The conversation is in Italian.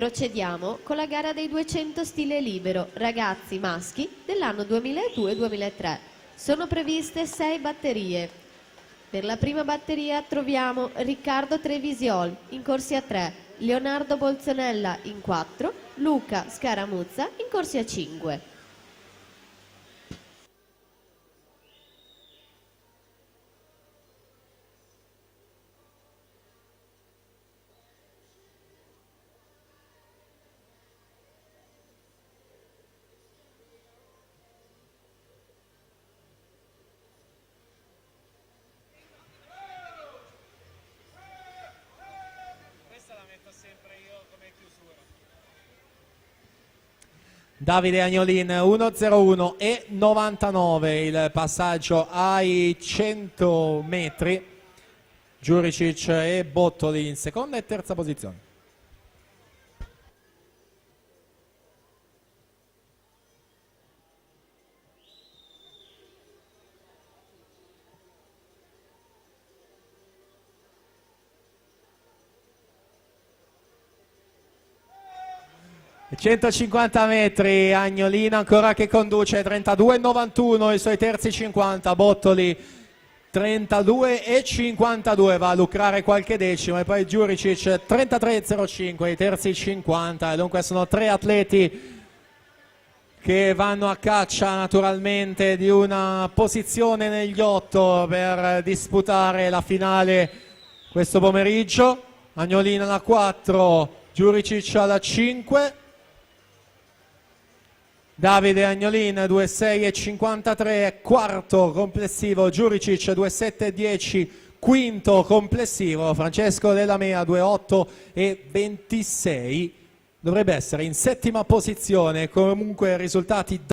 Procediamo con la gara dei 200 stile libero, ragazzi maschi dell'anno 2002-2003. Sono previste 6 batterie. Per la prima batteria troviamo Riccardo Trevisiol in corsi a 3, Leonardo Bolzonella in 4, Luca Scaramuzza in corsi a 5. Davide Agnolin 1:01 e 99 il passaggio ai 100 metri. Giuricic e Bottoli in seconda e terza posizione. E 150 metri, Agnolin ancora che conduce, 32,91 i suoi terzi 50, Bottoli 32,52, va a lucrare qualche decimo, e poi Giuricic 33,05 i terzi 50, e dunque sono tre atleti che vanno a caccia naturalmente di una posizione negli 8 per disputare la finale questo pomeriggio. Agnolin alla 4, Giuricic alla 5. Davide Agnolin 2,6,53, quarto complessivo, Giuricic 2,7,10, quinto complessivo, Francesco Della Mea 2,8,26, dovrebbe essere in settima posizione, comunque risultati